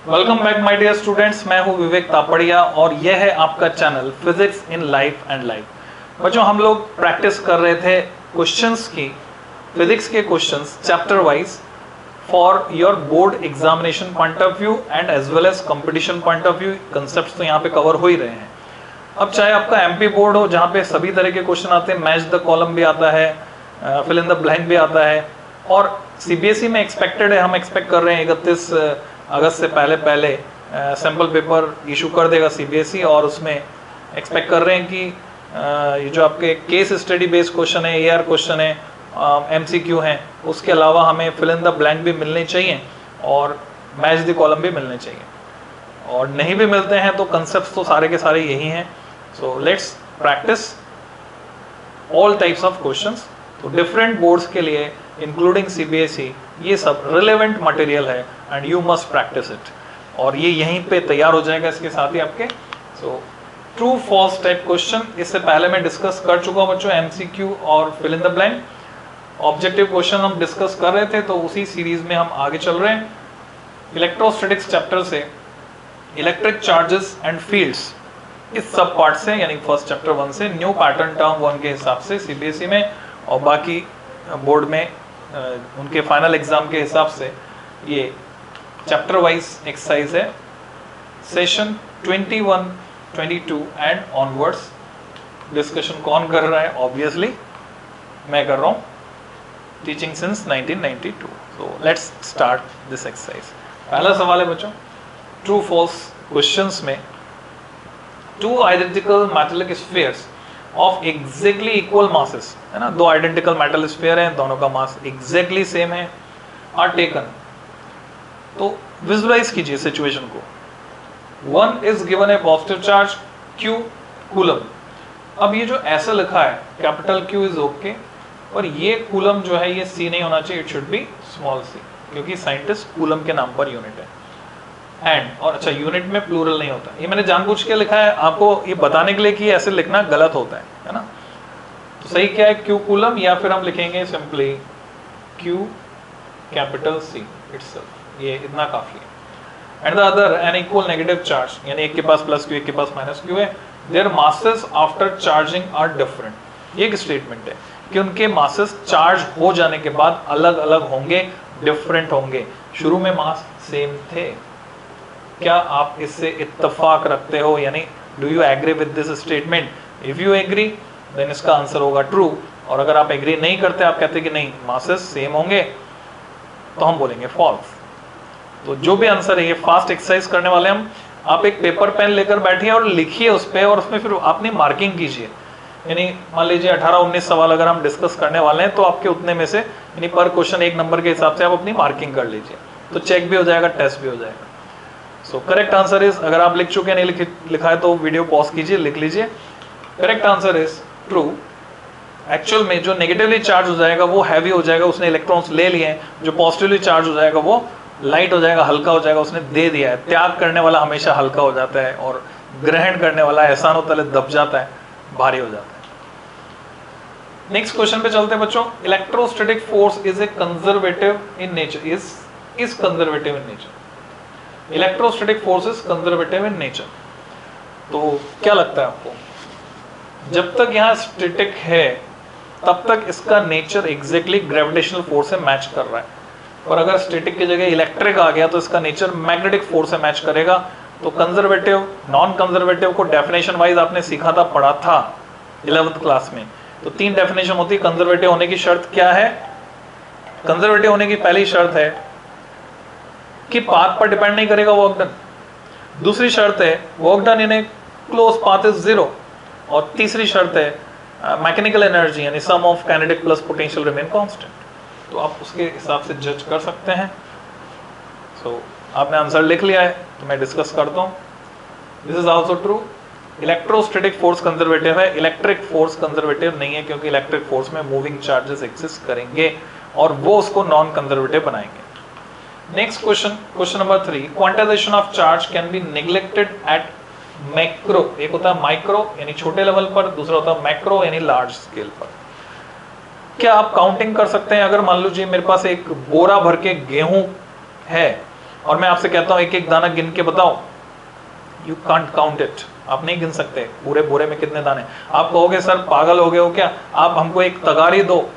Welcome back my dear students, मैं हूं विवेक तापड़िया और यह है आपका channel physics in life and life. बच्चों, हम लोग प्रैक्टिस कर रहे थे क्वेश्चंस की, फिजिक्स के questions chapter wise for your board examination point of view and as well as competition point of view. Concept तो यहाँ पे कवर हो ही रहे हैं। अब चाहे आपका एमपी बोर्ड हो जहाँ पे सभी तरह के क्वेश्चन आते हैं, मैच द कॉलम भी आता है, फिल इन द ब्लैंक भी आता है, और सीबीएसई में एक्सपेक्टेड है, हम एक्सपेक्ट कर रहे हैं 31 अगस्त से पहले सैम्पल पेपर इशू कर देगा सीबीएसई, और उसमें एक्सपेक्ट कर रहे हैं कि ये जो आपके केस स्टडी बेस्ड क्वेश्चन है, एआर क्वेश्चन है, एमसीक्यू हैं, उसके अलावा हमें फिल इन द ब्लैंक भी मिलने चाहिए और मैच द कॉलम भी मिलने चाहिए। और नहीं भी मिलते हैं तो कंसेप्ट तो सारे के सारे यही हैं। So let's practice all types of questions. तो डिफरेंट बोर्ड्स के लिए इंक्लूडिंग सीबीएसई ये सब रिलेवेंट मटेरियल है and you must practice it, और ये यहीं पे तैयार हो जाएगा इसके साथ ही आपके। So true false type question इससे पहले मैं डिस्कस कर चुका हूं बच्चों, एमसीक्यू और fill in the blank. Objective question हम डिस्कस कर रहे थे, तो उसी सीरीज में हम आगे चल रहे हैं। इलेक्ट्रोस्टैटिक्स चैप्टर से इलेक्ट्रिक चार्जेस एंड फील्ड्स, इस सब पार्ट से, यानी फर्स्ट चैप्टर 1 से न्यू पैटर्न टर्म 1 के हिसाब से सीबीएसई में, और बाकी बोर्ड में उनके फाइनल एग्जाम के हिसाब से ये चैप्टर वाइज एक्सरसाइज है। Session 21, 22 and onwards. डिस्कशन कौन कर रहा है? ऑब्वियसली मैं कर रहा हूँ, teaching since 1992। So let's start this exercise. पहला सवाल है बच्चों, ट्रू फॉल्स क्वेश्चंस में, two identical metallic spheres of exactly equal masses, है ना, दो आइडेंटिकल मेटल स्फीयर हैं, दोनों का मास एग्जैक्टली सेम है, आर टेकन। तो विजुलाइज कीजिए सिचुएशन को। One is given A positive charge Q coulomb. अब ये जो ऐसा लिखा है कैपिटल Q इज ओके, और ये कूलम जो है ये C नहीं होना चाहिए, it should be small c, क्योंकि साइंटिस्ट कूलम के नाम पर यूनिट है। एंड, और अच्छा यूनिट में प्लूरल नहीं होता, ये मैंने जानबूझ के लिखा है आपको ये बताने के लिए कि ऐसे लिखना गलत होता है ना। तो सही क्या है? Q कूलम, या फिर हम लिखेंगे simply Q capital C itself, ये इतना काफी है। And the other an equal negative charge, यानी एक के पास प्लस Q एक के पास माइनस Q है, there masses after charging are different. ये एक स्टेटमेंट है कि उनके मासेस चार्ज हो जाने के बाद अलग अलग होंगे, डिफरेंट होंगे। शुरू में मास सेम थे। क्या आप इससे इत्तेफाक रखते हो? यानी do you agree with this statement? If you agree then इसका आंसर होगा ट्रू, और अगर आप एग्री नहीं करते, आप कहते कि नहीं मासेस सेम होंगे, तो हम बोलेंगे फॉल्स। तो जो भी आंसर है, ये फास्ट एक्सरसाइज करने वाले हम। आप एक पेपर पेन लेकर बैठिए और लिखिए उस पर, और उसमें फिर अपनी मार्किंग कीजिए। यानी मान लीजिए 18-19 सवाल अगर हम डिस्कस करने वाले हैं, तो आपके उतने में से यानी पर क्वेश्चन 1 नंबर के हिसाब से आप अपनी मार्किंग कर लीजिए, तो चेक भी हो जाएगा, टेस्ट भी हो जाएगा। सो करेक्ट आंसर इज, अगर आप लिख चुके हैं, नहीं लिखा है तो वीडियो पॉज कीजिए, लिख लीजिए। Correct answer is true. Actual में जो नेगेटिवली चार्ज हो जाएगा वो हैवी हो जाएगा, उसने इलेक्ट्रॉन्स ले लिए हैं। जो पॉजिटिवली चार्ज हो जाएगा वो लाइट हो जाएगा, हल्का हो जाएगा, उसने दे दिया है। त्याग करने वाला हमेशा हल्का हो जाता है, और ग्रहण करने वाला एहसानों तले दब जाता है, भारी हो जाता है। नेक्स्ट क्वेश्चन पे चलते हैं बच्चों। Electrostatic force is a conservative in nature, is conservative in nature. Electrostatic force is conservative in nature. तो क्या लगता है आपको? जब तक यहाँ स्टैटिक है तब तक इसका नेचर एग्जैक्टली ग्रेविटेशनल फोर्स से मैच कर रहा है, और अगर स्टैटिक की जगह इलेक्ट्रिक आ गया तो इसका नेचर मैग्नेटिक फोर्स से मैच करेगा। तो कंजर्वेटिव, नॉन कंजर्वेटिव को डेफिनेशन वाइज आपने सीखा था, पढ़ा था 11th क्लास में। तो 3 डेफिनेशन होती है। कंजर्वेटिव होने की शर्त क्या है? कंजर्वेटिव होने की पहली शर्त है कि पाथ पर डिपेंड नहीं करेगा वर्क डन। दूसरी शर्त है work done in a close path is 0, और तीसरी शर्त है मैकेनिकल एनर्जी यानी sum of kinetic plus potential remain constant. तो आप उसके हिसाब से जज कर सकते हैं। सो आपने आंसर लिख लिया है, तो मैं डिस्कस करता हूँ। This is also true. Electrostatic force conservative है, इलेक्ट्रिक फोर्स कंजर्वेटिव नहीं है, क्योंकि इलेक्ट्रिक फोर्स में मूविंग चार्जेस एग्जिस्ट करेंगे और वो उसको नॉन कंजर्वेटिव बनाएंगे। Next question, question number 3। Quantization of charge can be neglected at macro. एक होता है माइक्रो यानी छोटे लेवल पर, दूसरा होता है मैक्रो यानी लार्ज स्केल पर। क्या आप काउंटिंग कर सकते हैं? अगर मान लीजिए मेरे पास एक बोरा भर के गेहूं है और मैं आपसे कहता हूँ एक एक दाना गिन के बताओ, यू कांट काउंट इट, आप नहीं गिन सकते पूरे बोरे में कितने दाने। आप कहोगे सर पागल हो गए हो क्या, आप हमको एक तगारी दो,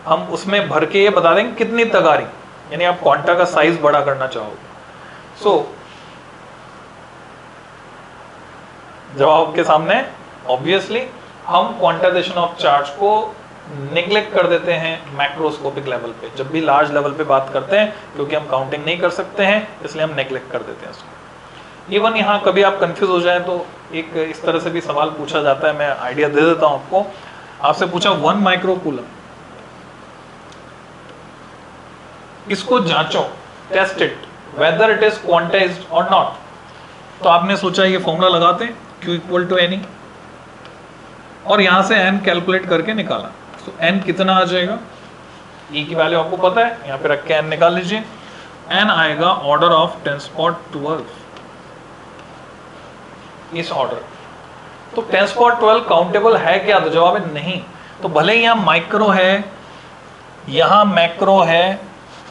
हम उसमें भर के ये बता देंगे कितनी तगारी, यानी आप क्वांटा का साइज बड़ा करना चाहोगे। सो जवाब के सामने ऑब्वियसली हम क्वांटाइजेशन ऑफ चार्ज को निग्लेक्ट कर देते हैं मैक्रोस्कोपिक लेवल पे, जब भी लार्ज लेवल पे बात करते हैं, क्योंकि हम काउंटिंग नहीं कर सकते हैं इसलिए हम नेग्लेक्ट कर देते हैं उसको। इवन यहाँ कभी आप कंफ्यूज हो जाए तो एक इस तरह से भी सवाल पूछा जाता है, मैं आइडिया दे देता हूँ आपको। आपसे पूछा 1 माइक्रोकूलम, इसको जांचो, test it whether it is quantized और नॉट। तो आपने सोचा ये फॉर्मूला लगाते हैं Q इक्वल टू एन, और यहां से n कैलकुलेट करके निकाला। तो n कितना आ जाएगा, E की वैल्यू आपको पता है, यहाँ पे रख के n निकाल लीजिए। n आएगा ऑर्डर ऑफ 10⁻12, इस ऑर्डर। तो 10⁻12 काउंटेबल है क्या, तो जवाब है नहीं। तो भले ही यहाँ माइक्रो है, यहाँ मैक्रो है,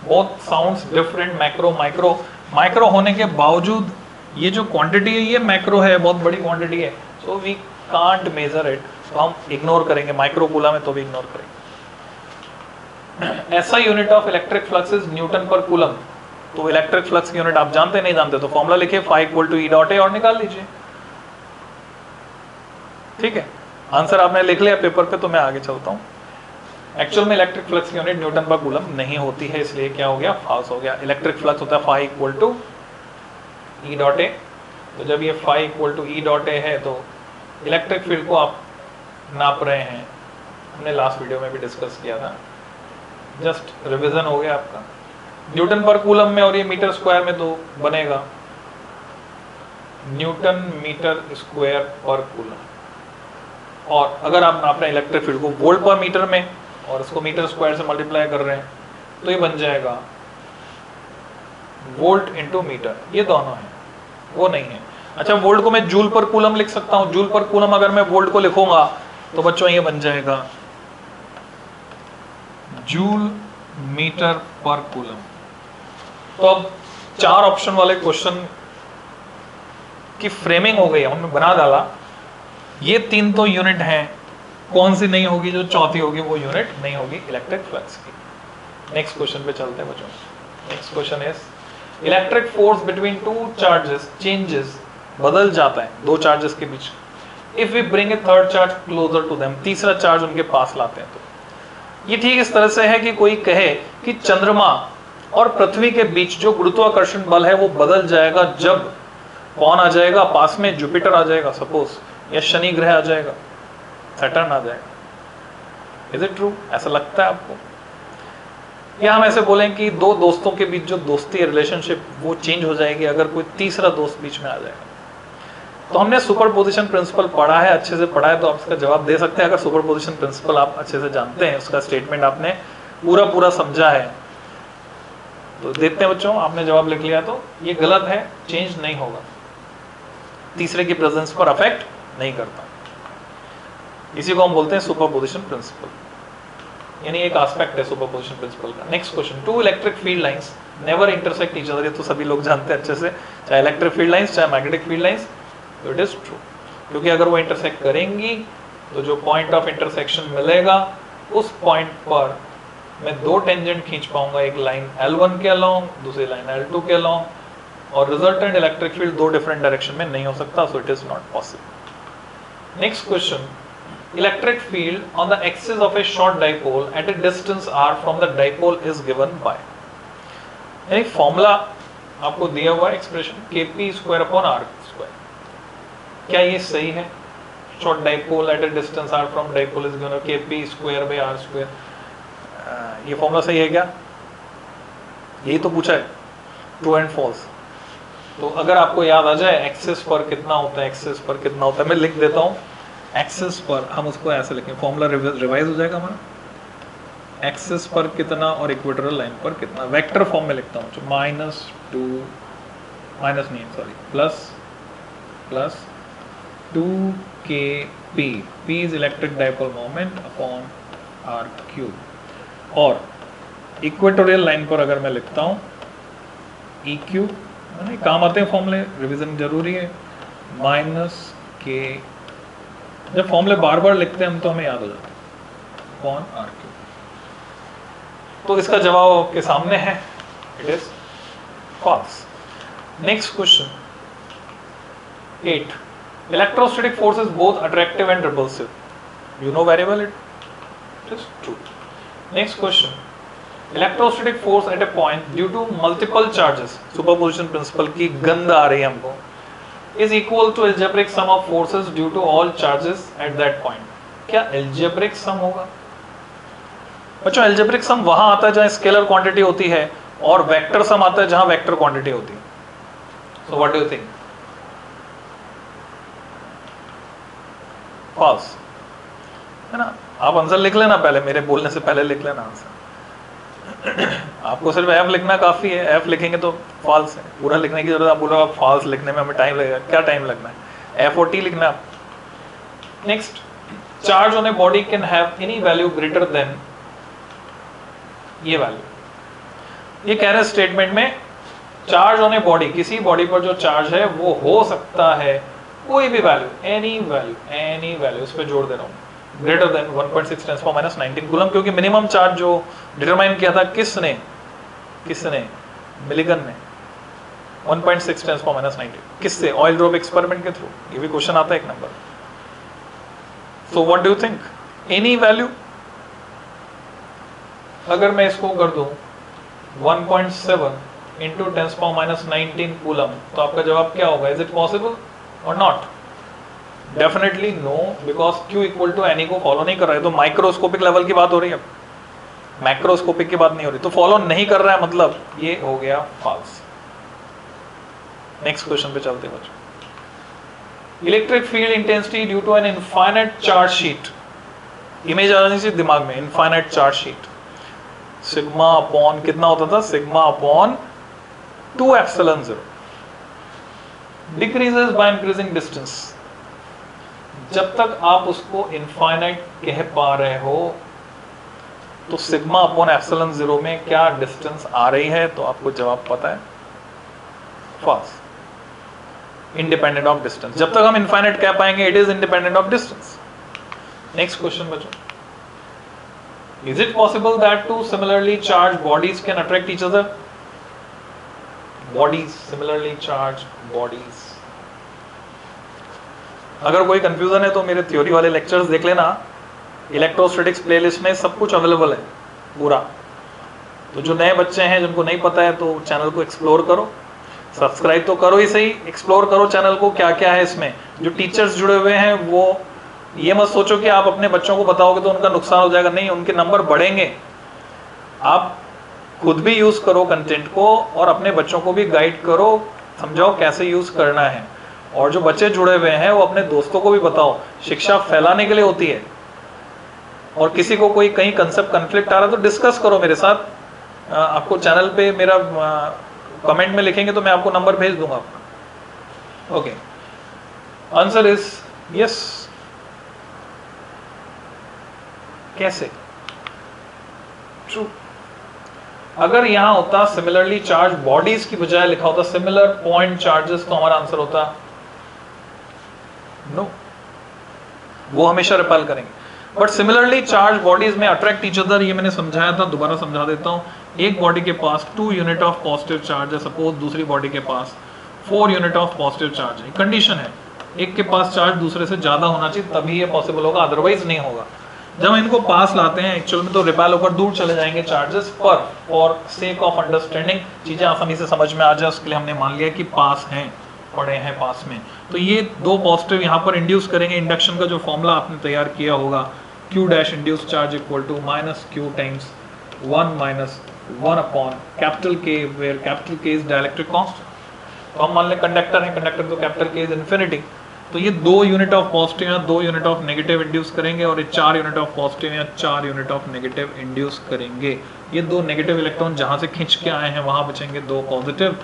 both sounds different, macro micro. Micro होने के बावजूद ये जो क्वांटिटी है ये मैक्रो है, बहुत बड़ी क्वांटिटी है, so we can't measure it, तो हम इग्नोर करेंगे, माइक्रोकूलम है तो भी इग्नोर करेंगे। ऐसा unit of electric flux is newton per coulomb. तो इलेक्ट्रिक फ्लक्स की यूनिट आप जानते नहीं जानते, तो फॉर्मूला लिखिए Phi equal to E dot A और निकाल लीजिए। ठीक है, आंसर आपने लिख लिया पेपर पे, तो मैं आगे चलता हूँ। एक्चुअल में इलेक्ट्रिक फ्लक्स की यूनिट न्यूटन पर कूलम नहीं होती है, इसलिए क्या हो गया, फॉल्स हो गया। इलेक्ट्रिक फ्लक्स होता है Phi equal to E dot A। तो जब ये Phi equal to E dot A है तो इलेक्ट्रिक फील्ड को आप नाप रहे हैं, हमने लास्ट वीडियो में भी डिस्कस किया था, जस्ट रिवीजन हो गया आपका। न्यूटन पर कूलम में और ये मीटर स्क्वायर में तो बनेगा न्यूटन मीटर स्क्वायर पर कूलम। और अगर आप नाप रहे हैं इलेक्ट्रिक फील्ड को वोल्ट पर मीटर में और इसको मीटर स्क्वायर से मल्टीप्लाई कर रहे हैं, तो ये बन जाएगा वोल्ट इंटू मीटर, ये दोनों है, वो नहीं है। अच्छा, वोल्ट को मैं जूल पर कूलम लिख सकता हूं, जूल पर कूलम अगर मैं वोल्ट को लिखूंगा तो बच्चों ये बन जाएगा जूल मीटर पर कूलम। तो अब 4 ऑप्शन वाले क्वेश्चन की फ्रेमिंग हो गई, हमने बना डाला। ये 3 तो यूनिट हैं, कौन सी नहीं होगी, जो चौथी होगी वो यूनिट नहीं होगी इलेक्ट्रिक फ्लक्स की। नेक्स्ट क्वेश्चन पे चलते हैं बच्चों। Next question is electric force between 2 charges changes, बदल जाता है 2 चार्जेस के बीच। If we bring a third charge closer to them, तीसरा चार्ज उनके पास लाते हैं। तो ये ठीक इस तरह से है कि कोई कहे कि चंद्रमा और पृथ्वी के बीच जो गुरुत्वाकर्षण बल है वो बदल जाएगा जब कौन आ जाएगा पास में, जुपिटर आ जाएगा सपोज, या शनि ग्रह आ जाएगा, सैटर्न आ जाएगा। इज इट ट्रू, ऐसा लगता है आपको? या हम ऐसे बोलें कि 2 दोस्तों के बीच जो दोस्ती है, रिलेशनशिप, वो चेंज हो जाएगी अगर कोई तीसरा दोस्त बीच में आ जाएगा। तो हमने सुपरपोजिशन प्रिंसिपल पढ़ा है, अच्छे से पढ़ा है, तो आप इसका जवाब दे सकते हैं अगर सुपरपोजिशन प्रिंसिपल आप अच्छे से जानते हैं, उसका स्टेटमेंट आपने पूरा समझा है तो देखते हैं बच्चों। आपने जवाब लिख लिया तो ये गलत है, चेंज नहीं होगा, तीसरे की प्रेजेंस पर अफेक्ट नहीं करता। इसी को हम बोलते हैं सुपरपोजिशन प्रिंसिपल, यानी एक एस्पेक्ट है सुपरपोजिशन प्रिंसिपल का। Next question, 2 electric field lines never intersect each other. ये तो सभी लोग जानते हैं अच्छे से, चाहे इलेक्ट्रिक फील्ड लाइंस चाहे मैग्नेटिक फील्ड लाइंस, तो इट इज ट्रू, क्योंकि अगर वो इंटरसेक्ट करेंगी तो जो पॉइंट ऑफ इंटरसेक्शन मिलेगा उस पॉइंट पर मैं 2 टेंजेंट खींच पाऊंगा, एक लाइन L1 के अलोंग, दूसरी लाइन L2 के अलोंग, और resultant electric field 2 different direction में नहीं हो सकता, so it is not possible. Next question, electric field on the axis of A short dipole at A distance r from the dipole is given by, यानी formula आपको दिया हुआ expression kp² r²। क्या ये सही है? Short dipole at A distance r from dipole is given kp² r²। ये formula सही है क्या? यही तो पूछा है, ट्रू एंड फॉल्स। तो अगर आपको याद आ जाए एक्सिस पर कितना होता है, एक्सिस पर कितना होता है, मैं लिख देता हूँ। एक्सिस पर हम उसको ऐसे लिखें, फॉर्मूला रिवाइज हो जाएगा हमारा। एक्सिस पर कितना और इक्वेटोरियल लाइन पर कितना, वेक्टर फॉर्म में लिखता हूँ, -2 माइनस नहीं sorry plus 2kp, p is electric dipole moment upon r³। और इक्वेटोरियल लाइन पर अगर मैं लिखता हूँ ई क्यू, काम आते हैं फॉर्मूले, रिवीजन जरूरी है, माइनस के, जब फॉर्मूले बार बार लिखते हैं हम तो हमें याद हो जाता है, अपॉन आर क्यू। तो इसका जवाब आपके सामने है, it is false. Next question 8, electrostatic force is both attractive and repulsive, you know very well it is true. Next question, electrostatic force at a point due to multiple charges, superposition principle की गंद आ रही है हमको, is equal to algebraic sum of forces due to all charges at that point। क्या algebraic sum होगा? बच्चों algebraic sum वहां आता है जहां स्केलर क्वांटिटी होती है, और वेक्टर सम आता है जहां वेक्टर क्वांटिटी होती है। So what do you think? False है ना? आप आंसर लिख लेना पहले, मेरे बोलने से पहले लिख लेना आंसर। आपको सिर्फ एफ लिखना काफी है, एफ लिखेंगे तो फॉल्स है, पूरा लिखने की जरूरत, आप बोलो आप फॉल्स लिखने में हमें टाइम लगेगा, क्या टाइम लगना है, एफ और टी लिखना। Next, charge on a body can have any value greater than ये वैल्यू। ये कह रहे स्टेटमेंट में चार्ज ऑन ए बॉडी, किसी बॉडी पर जो चार्ज है वो हो सकता है कोई भी वैल्यू, एनी वैल्यू, इस पे जोड़ दे रहा हूँ, greater than 1.6 tense power minus 19 coulomb, क्योंकि मिनिमम चार्ज जो डिटरमाइन किया था किसने, मिलिगन ने, 1.6 टेंस पावर माइनस 19, किससे, ऑयल ड्रॉप एक्सपेरिमेंट के थ्रू। ये भी क्वेश्चन आता है एक number. So what do you think, any value? अगर मैं इसको कर दूं 1.7 into tens power minus 19 coulomb, तो आपका जवाब क्या होगा, इज इट पॉसिबल और not? Definitely no, because Q equal to any को फॉलो नहीं कर रहा है, तो माइक्रोस्कोपिक लेवल की बात हो रही है, मैक्रोस्कोपिक की बात नहीं हो रही, तो फॉलो नहीं कर रहा है, मतलब ये हो गया फॉल्स। नेक्स्ट क्वेश्चन पे चलते बच्चों। Electric field intensity due to an infinite charge sheet, image आ जानी चाहिए दिमाग में, infinite charge sheet, sigma upon कितना होता था, sigma upon 2 epsilon 0, decreases by increasing distance. जब तक आप उसको इनफाइनाइट कह पा रहे हो, तो सिग्मा अपॉन एप्सिलॉन 0 में क्या डिस्टेंस आ रही है, तो आपको जवाब पता है, फॉल्स, इंडिपेंडेंट ऑफ डिस्टेंस। जब तक हम इनफाइनाइट कह पाएंगे it is independent of distance. Next question बच्चों, is it possible that two similarly charge bodies can attract each other? Bodies, similarly charge bodies, अगर कोई कंफ्यूजन है तो मेरे थ्योरी वाले लेक्चर्स देख लेना, इलेक्ट्रोस्टैटिक्स प्लेलिस्ट में सब कुछ अवेलेबल है पूरा। तो जो नए बच्चे हैं जिनको नहीं पता है, तो चैनल को एक्सप्लोर करो, सब्सक्राइब तो करो ही सही, एक्सप्लोर करो चैनल को, क्या क्या है इसमें। जो टीचर्स जुड़े हुए हैं वो ये मत सोचो कि आप अपने बच्चों को बताओगे तो उनका नुकसान हो जाएगा, नहीं, उनके नंबर बढ़ेंगे। आप खुद भी यूज करो कंटेंट को, और अपने बच्चों को भी गाइड करो, समझाओ कैसे यूज करना है। और जो बच्चे जुड़े हुए हैं वो अपने दोस्तों को भी बताओ, शिक्षा फैलाने के लिए होती है। और किसी को कोई कहीं कंसेप्ट कन्फ्लिक्ट आ रहा है तो डिस्कस करो मेरे साथ, आपको चैनल पे मेरा कमेंट में लिखेंगे तो मैं आपको नंबर भेज दूंगा आपका। Okay, answer is yes. कैसे? ट्रू। अगर यहां होता सिमिलरली चार्ज बॉडीज की बजाय लिखा होता सिमिलर पॉइंट चार्जेस, तो हमारा आंसर होता नो, वो हमेशा रिपेल करेंगे। बट सिमिलरली चार्ज बॉडीज में अट्रैक्ट ईच अदर, ये मैंने समझाया था, दोबारा समझा देता हूँ। एक बॉडी के पास 2 यूनिट ऑफ पॉजिटिव चार्ज है, सपोज दूसरी बॉडी के पास 4 यूनिट ऑफ पॉजिटिव चार्ज है। कंडीशन है एक के पास चार्ज दूसरे से ज्यादा होना चाहिए, तभी ये पॉसिबल होगा, अदरवाइज नहीं होगा। जब इनको पास लाते हैं एक्चुअल में तो रिपेल होकर दूर चले जाएंगे चार्जेस, पर फॉर सेक ऑफ अंडरस्टैंडिंग चीजें आसानी से समझ में आ जाए उसके लिए हमने मान लिया कि पास हैं, पड़े हैं पास में। तो ये 2 पॉजिटिव यहाँ पर इंड्यूस करेंगे। इंडक्शन का जो फॉर्मूला आपने तैयार किया होगा, Q dash induced charge equal to minus Q times 1 minus 1 upon capital K, where capital K is dielectric constant. तो हम मान लें कंडक्टर है, कंडक्टर तो कैपिटल K इज इन्फिनिटी। तो ये 2 यूनिट ऑफ पॉजिटिव या 2 यूनिट ऑफ नेगेटिव इंड्यूस करेंगे, और ये 4 यूनिट ऑफ पॉजिटिव या 4 यूनिट ऑफ नेगेटिव इंड्यूस करेंगे। ये 2 नेगेटिव इलेक्ट्रॉन जहां से खींच के आए हैं वहां बचेंगे 2 पॉजिटिव,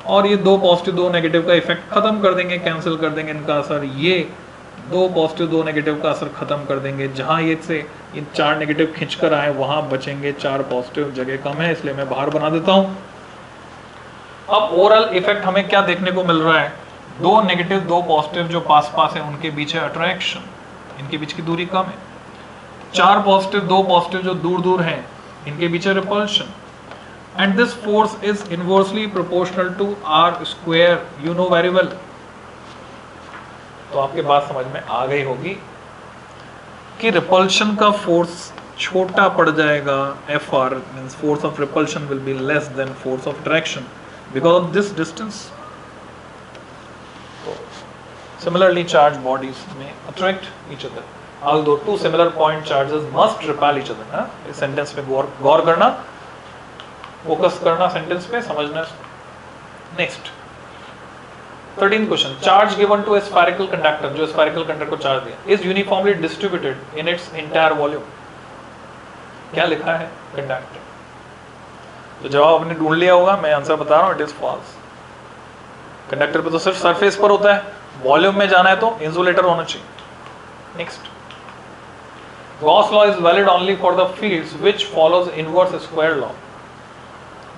और ये 2 पॉजिटिव 2 नेगेटिव का इफेक्ट खत्म कर देंगे, कैंसिल कर देंगे इनका असर। ये 2 पॉजिटिव 2 नेगेटिव का असर खत्म कर देंगे। जहां ये से ये 4 नेगेटिव खींच कर आए वहां बचेंगे 4 पॉजिटिव, जगह कम है इसलिए मैं बाहर बना देता हूं। अब ओवरऑल इफेक्ट हमें क्या देखने को मिल रहा है, दो नेगेटिव दो पॉजिटिव जो पास पास है उनके बीच है अट्रैक्शन, इनके बीच की दूरी कम है। चार पॉजिटिव दो पॉजिटिव जो दूर दूर हैं इनके बीच है repulsion, and this force is inversely proportional to r square, you know very well. तो आपके बात समझ में आ गई होगी कि रिपल्शन का फोर्स छोटा पड़ जाएगा, F R means force of repulsion will be less than force of attraction because of this distance. Similarly charged bodies may attract each other, although two similar point charges must repel each other। हाँ, इस sentence पे गौर करना, focus करना sentence पे, समझना। Next 13th question, charge given to a spherical conductor, जो spherical conductor को charge दिया, is uniformly distributed in its entire volume. क्या लिखा है कंडक्टर, तो जवाब आपने ढूंढ लिया होगा, मैं आंसर बता रहा हूँ, इट इज फॉल्स। कंडक्टर पे तो सिर्फ सरफेस पर होता है, वॉल्यूम में जाना है तो इंसुलेटर होना चाहिए। Next, Gauss law is valid only for the fields which follows inverse square law.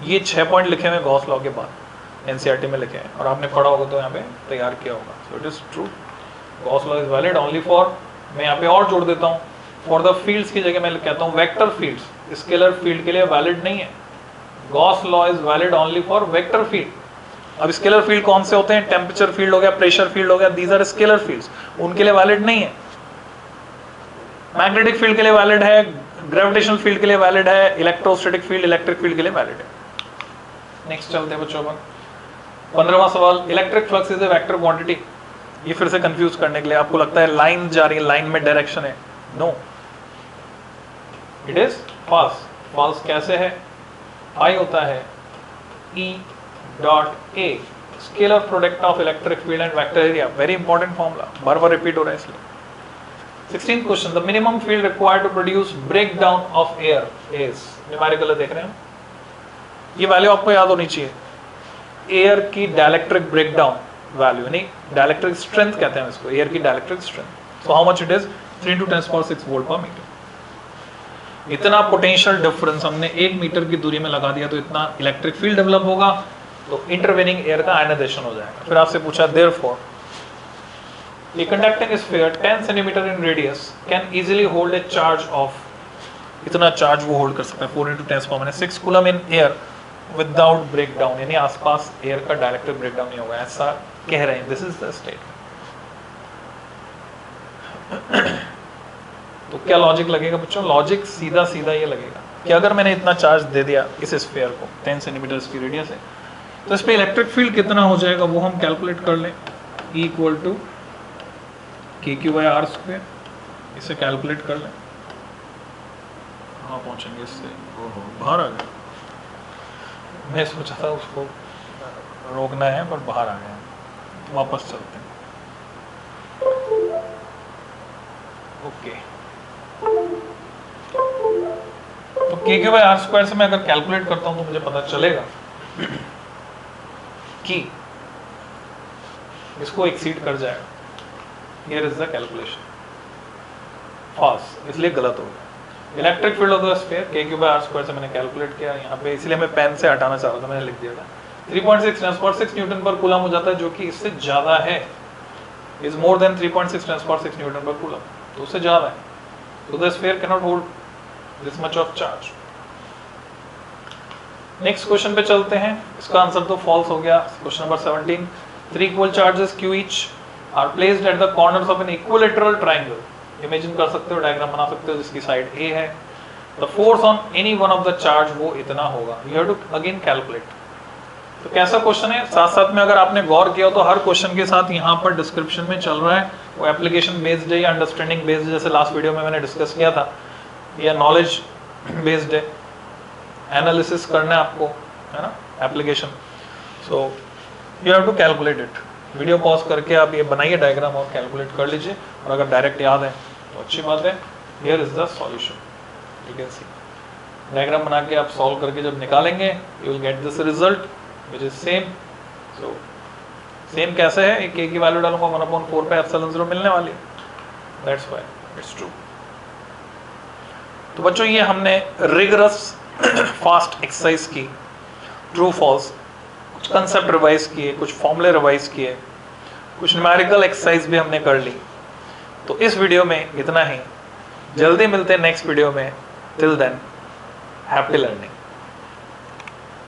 ये 6 पॉइंट लिखे हुए गॉस लॉ के बाद एनसीईआरटी में लिखे हैं और आपने पढ़ा होगा तो यहाँ पे तैयार किया होगा। So it is true, Gauss law is valid only for, मैं यहाँ पे और जोड़ देता हूँ, फॉर द फील्ड्स की जगह मैं कहता हूँ वेक्टर फील्ड्स, स्केलर फील्ड के लिए वैलिड नहीं है। Gauss law is valid only for vector field. अब स्केलर फील्ड कौन से होते हैं, टेम्परेचर फील्ड हो गया, प्रेशर फील्ड हो गया, दीज आर स्केलर फील्ड्स, उनके लिए वैलिड नहीं है। मैग्नेटिक फील्ड के लिए वैलिड है, ग्रेविटेशनल फील्ड के लिए वैलिड है, इलेक्ट्रोस्टैटिक फील्ड, इलेक्ट्रिक फील्ड के लिए वैलिड है। नेक्स्ट चलते हैं बच्चों, 15वां सवाल, electric flux is a vector quantity. ये फिर से कंफ्यूज करने के लिए, आपको लगता है लाइन जा रही है, लाइन में डायरेक्शन है, no, it is false. False कैसे है, आई होता है E dot A, scalar product of electric field and vector area, very important formula, बार बार रिपीट हो रहा है इसलिए। 16th question, the minimum field required to produce break down of air is, numerical देख रहे हैं, ये वैल्यू आपको याद होनी चाहिए, एयर की डाइलेक्ट्रिक ब्रेक डाउन वैल्यू, यानी डाइलेक्ट्रिक स्ट्रेंथ कहते हैं इसको, एयर की dielectric strength. So how much it is, 3 × 10⁶ volt पर मीटर। इतना पोटेंशियल डिफरेंस हमने 1 मीटर की दूरी में लगा दिया तो इतना इलेक्ट्रिक फील्ड डेवलप होगा, तो इंटरवेनिंग एयर का आयनाइजेशन हो जाएगा। फिर आपसे पूछा, therefore a conducting sphere 10 cm in radius can easily hold a charge of, इतना चार्ज वो होल्ड कर सकता है 4 × 10⁻⁶ coulomb in air without break down, यानी आसपास एयर का डायरेक्ट ब्रेक डाउन नहीं होगा, ऐसा कह रहे हैं, दिस इज द स्टेटमेंट। तो क्या लॉजिक लगेगा बच्चों, लॉजिक सीधा सीधा ये लगेगा कि अगर मैंने इतना चार्ज दे दिया इस स्फीयर को 10 सेंटीमीटर की रेडियस है, तो इस पे इलेक्ट्रिक फील्ड कितना हो जाएगा वो हम कैलकुलेट कर लें, E = kq/r², इसे कैलकुलेट कर लें। कहाँ पहुँचेंगे इससे, बाहर आ गए, मैं सोचा था उसको रोकना है पर बाहर आ गया, वापस चलते हैं। ओके, तो kq/r² से मैं अगर कैलकुलेट करता हूं तो मुझे पता चलेगा कि इसको एक्सीड कर जाएगा। Here is the calculation, false, इसलिए गलत हो गया। Electric field of the sphere kq/r² से मैंने कैलकुलेट किया यहाँ पे, इसलिए मैं पेन से हटाना चाह रहा था, मैंने लिख दिया था 3.6 × 10⁶ न्यूटन पर कूलम हो जाता है, जो कि इससे ज्यादा है, is more than 3.6 × 10⁻⁶ Newton per coulomb, तो उससे ज्यादा है। So the sphere cannot hold this much of charge. Next question पे चलते हैं, इसका आंसर तो फॉल्स हो गया। Question number 17, 3 equal charges Q each are placed at the corners of an equilateral triangle. Imagine कर सकते हो, डायग्राम बना सकते हो, जिसकी साइड A है। The force on any one of the charge वो इतना होगा। You have to again calculate. तो कैसा क्वेश्चन है, साथ साथ में अगर आपने गौर किया तो हर क्वेश्चन के साथ यहाँ पर डिस्क्रिप्शन में चल रहा है वो एप्लीकेशन बेस्ड है या अंडरस्टैंडिंग बेस्ड, जैसे लास्ट वीडियो में मैंने डिस्कस किया था, या नॉलेज बेस्ड है, एनालिसिस करना है आपको, है ना, application. So you have to calculate it. Video pause करके आप ये बनाइए डायग्राम और कैलकुलेट कर लीजिए, और अगर डायरेक्ट याद है तो अच्छी बात है। Here is the solution, you can C diagram बना के आप सॉल्व करके जब निकालेंगे you will get this result which is same. So same कैसे है, एक की वैल्यू डालूंगा 1/4 पे ε0 मिलने वाली है, that's why it's true. तो बच्चों ये हमने रिगरस फास्ट एक्सरसाइज की ट्रू फॉल्स कंसेप्ट रिवाइज किए, कुछ फॉर्मूले रिवाइज किए, कुछ न्यूमेरिकल एक्सरसाइज भी हमने कर ली। तो इस वीडियो में इतना ही, जल्दी मिलते हैं नेक्स्ट वीडियो में। Till than happy learning.